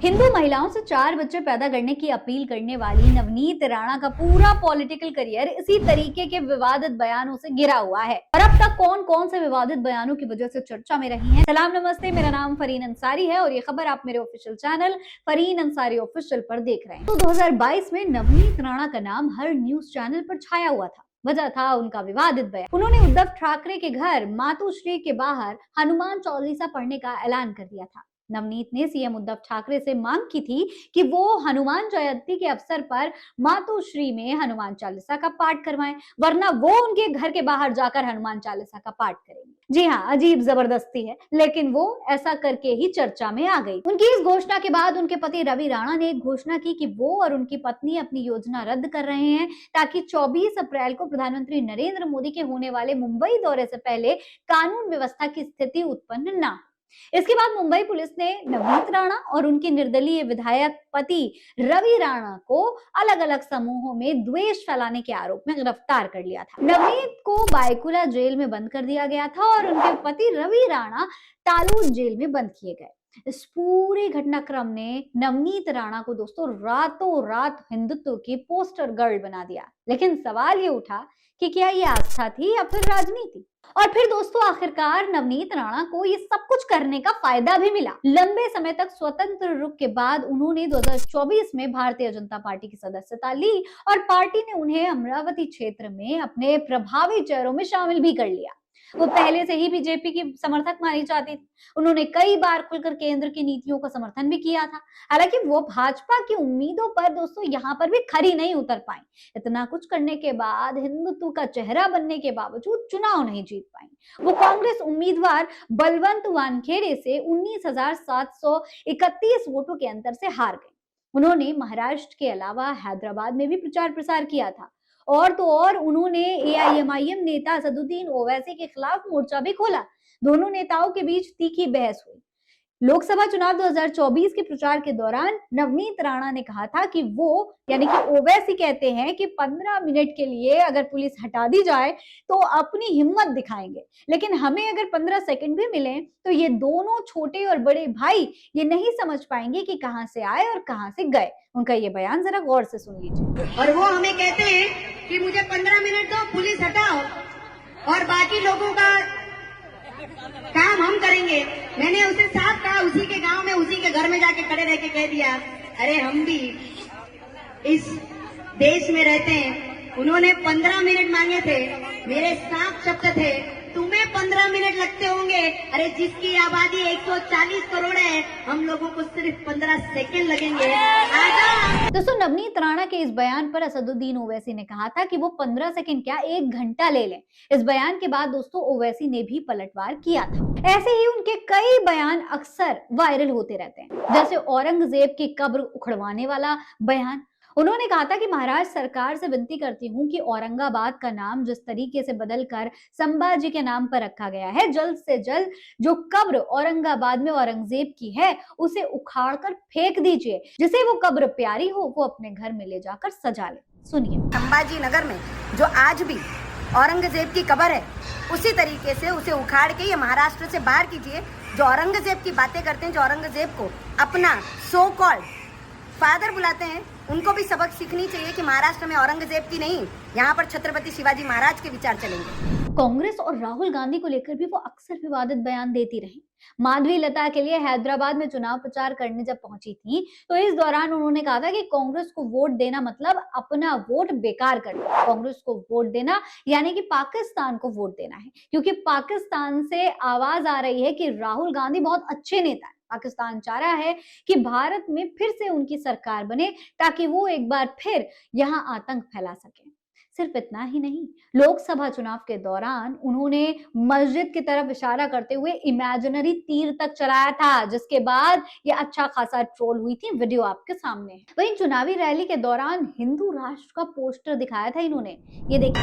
हिंदू महिलाओं से 4 बच्चे पैदा करने की अपील करने वाली नवनीत राणा का पूरा पॉलिटिकल करियर इसी तरीके के विवादित बयानों से घिरा हुआ है। और अब तक कौन कौन से विवादित बयानों की वजह से चर्चा में रही हैं। सलाम नमस्ते, मेरा नाम फरीन अंसारी है और ये खबर आप मेरे official channel Fareen Ansari official पर देख रहे हैं। तो 2022 में नवनीत राणा का नाम हर न्यूज चैनल पर छाया हुआ था। वजह था उनका विवादित बयान। उन्होंने उद्धव ठाकरे के घर मातोश्री के बाहर हनुमान चालीसा पढ़ने का ऐलान कर दिया था। नवनीत ने सीएम उद्धव ठाकरे से मांग की थी कि वो हनुमान जयंती के अवसर पर मातोश्री में हनुमान चालीसा का पाठ करवाएं, वरना वो उनके घर के बाहर जाकर हनुमान चालीसा का पाठ करेंगे। जी हाँ, अजीब जबरदस्ती है, लेकिन वो ऐसा करके ही चर्चा में आ गई। उनकी इस घोषणा के बाद उनके पति रवि राणा ने एक घोषणा की कि वो और उनकी पत्नी अपनी योजना रद्द कर रहे हैं ताकि 24 अप्रैल को प्रधानमंत्री नरेंद्र मोदी के होने वाले मुंबई दौरे से पहले कानून व्यवस्था की स्थिति उत्पन्न न हो। इसके बाद मुंबई पुलिस ने नवनीत राणा और उनके निर्दलीय विधायक पति रवि राणा को अलग अलग समूहों में द्वेष फैलाने के आरोप में गिरफ्तार कर लिया था। नवनीत को बायकुला जेल में बंद कर दिया गया था और उनके पति रवि राणा तालूज जेल में बंद किए गए। इस पूरे घटनाक्रम ने नवनीत राणा को दोस्तों रातों रात हिंदुत्व की पोस्टर गर्ल बना दिया। लेकिन सवाल ये उठा कि क्या ये आस्था थी या फिर राजनीति। और फिर दोस्तों आखिरकार नवनीत राणा को ये सब कुछ करने का फायदा भी मिला। लंबे समय तक स्वतंत्र रुख के बाद उन्होंने 2024 में भारतीय जनता पार्टी की सदस्यता ली और पार्टी ने उन्हें अमरावती क्षेत्र में अपने प्रभावी चेहरों में शामिल भी कर लिया। वो पहले से ही बीजेपी की समर्थक मानी जाती थी। उन्होंने कई बार खुलकर केंद्र की नीतियों का समर्थन भी किया था। हालांकि वो भाजपा की उम्मीदों पर दोस्तों यहाँ पर भी खरी नहीं उतर पाई। इतना कुछ करने के बाद, हिंदुत्व का चेहरा बनने के बावजूद चुनाव नहीं जीत पाई। वो कांग्रेस उम्मीदवार बलवंत वानखेड़े से 19,731 वोटों के अंतर से हार गए। उन्होंने महाराष्ट्र के अलावा हैदराबाद में भी प्रचार प्रसार किया था। और तो और उन्होंने एआईएमआईएम नेता असदुद्दीन ओवैसी के खिलाफ मोर्चा भी खोला। दोनों नेताओं के बीच तीखी बहस हुई। लोकसभा चुनाव 2024 के प्रचार के दौरान नवनीत राणा ने कहा था कि वो यानी कि ओवैसी कहते हैं कि 15 मिनट के लिए अगर पुलिस हटा दी जाए तो अपनी हिम्मत दिखाएंगे, लेकिन हमें अगर 15 सेकंड भी मिले तो ये दोनों छोटे और बड़े भाई ये नहीं समझ पाएंगे कि कहां से आए और कहां से गए। उनका ये बयान जरा गौर से सुन लीजिए। और वो हमें कहते हैं कि मुझे 15 मिनट दो, पुलिस हटाओ और बाकी लोगों का काम हम करेंगे। मैंने उसे साफ कहा, उसी के गांव में उसी के घर में जाके खड़े रह के कह दिया, अरे हम भी इस देश में रहते हैं। उन्होंने 15 मिनट मांगे थे, मेरे साफ शब्द थे, तुम्हें 15 मिनट लगते होंगे, अरे जिसकी आबादी 140 करोड़ है, हम लोगों को सिर्फ 15 सेकंड लगेंगे। दोस्तों नवनीत राणा के इस बयान पर असदुद्दीन ओवैसी ने कहा था कि वो 15 सेकंड क्या 1 घंटा ले लें। इस बयान के बाद दोस्तों ओवैसी ने भी पलटवार किया था। ऐसे ही उनके कई बयान अक्सर वायरल होते रहते हैं, जैसे औरंगजेब की कब्र उखड़वाने वाला बयान। उन्होंने कहा था कि महाराष्ट्र सरकार से विनती करती हूँ कि औरंगाबाद का नाम जिस तरीके से बदलकर संभाजी के नाम पर रखा गया है, जल्द से जल्द जो कब्र औरंगाबाद में औरंगजेब की है उसे उखाड़कर फेंक दीजिए। जिसे वो कब्र प्यारी हो वो अपने घर में ले जाकर सजा ले। सुनिए। संभाजी नगर में जो आज भी औरंगजेब की कब्र है, उसी तरीके से उसे उखाड़ के ये महाराष्ट्र से बाहर कीजिए। जो औरंगजेब की बातें करते हैं, जो औरंगजेब को अपना सो कॉल्ड फादर बुलाते हैं, उनको भी सबक सीखनी चाहिए कि महाराष्ट्र में औरंगजेब की नहीं, यहाँ पर छत्रपति शिवाजी महाराज के विचार चलेंगे। कांग्रेस और राहुल गांधी को लेकर भी वो अक्सर विवादित बयान देती रही। माधवी लता के लिए हैदराबाद में चुनाव प्रचार करने जब पहुंची थी तो इस दौरान उन्होंने कहा था कि कांग्रेस को वोट देना मतलब अपना वोट बेकार करना। कांग्रेस को वोट देना यानी कि पाकिस्तान को वोट देना है, क्योंकि पाकिस्तान से आवाज आ रही है कि राहुल गांधी बहुत अच्छे नेता है। पाकिस्तान चाह रहा है कि भारत में फिर से उनकी सरकार बने ताकि वो एक बार फिर यहाँ आतंक फैला सके। सिर्फ इतना ही नहीं, लोकसभा चुनाव के दौरान उन्होंने मस्जिद की तरफ इशारा करते हुए इमेजिनरी तीर तक चलाया था, जिसके बाद ये अच्छा खासा ट्रोल हुई थी। वीडियो आपके सामने है। वहीं चुनावी रैली के दौरान हिंदू राष्ट्र का पोस्टर दिखाया था इन्होंने, ये देखिए।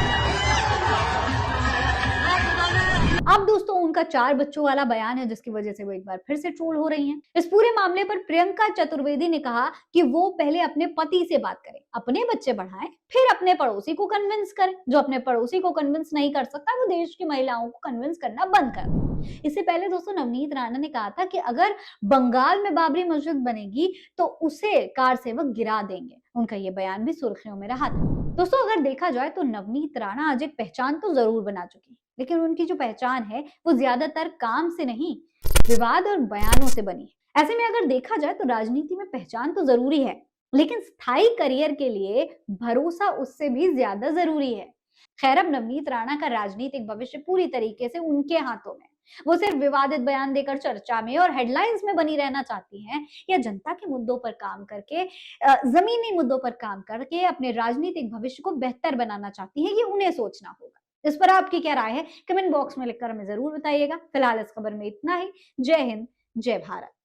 अब दोस्तों उनका 4 बच्चों वाला बयान है, जिसकी वजह से वो एक बार फिर से ट्रोल हो रही हैं। इस पूरे मामले पर प्रियंका चतुर्वेदी ने कहा कि वो पहले अपने पति से बात करें, अपने बच्चे बढ़ाएं, फिर अपने पड़ोसी को कन्विंस करें। जो अपने पड़ोसी को कन्विंस नहीं कर सकता वो देश की महिलाओं को कन्विंस करना बंद कर दे। इससे पहले दोस्तों नवनीत राणा ने कहा था कि अगर बंगाल में बाबरी मस्जिद बनेगी तो उसे कार सेवक गिरा देंगे। उनका ये बयान भी सुर्खियों में रहा था। दोस्तों अगर देखा जाए तो नवनीत राणा आज एक पहचान तो जरूर बना चुकी, लेकिन उनकी जो पहचान है वो ज्यादातर काम से नहीं, विवाद और बयानों से बनी है। ऐसे में अगर देखा जाए तो राजनीति में पहचान तो जरूरी है, लेकिन स्थायी करियर के लिए भरोसा उससे भी ज्यादा जरूरी है। खैर अब नवनीत राणा का राजनीतिक भविष्य पूरी तरीके से उनके हाथों में। वो सिर्फ विवादित बयान देकर चर्चा में और हेडलाइंस में बनी रहना चाहती हैं, या जनता के मुद्दों पर काम करके, जमीनी मुद्दों पर काम करके अपने राजनीतिक भविष्य को बेहतर बनाना चाहती हैं, ये उन्हें सोचना होगा। इस पर आपकी क्या राय है कमेंट बॉक्स में लिखकर हमें जरूर बताइएगा। फिलहाल इस खबर में इतना ही। जय हिंद, जय भारत।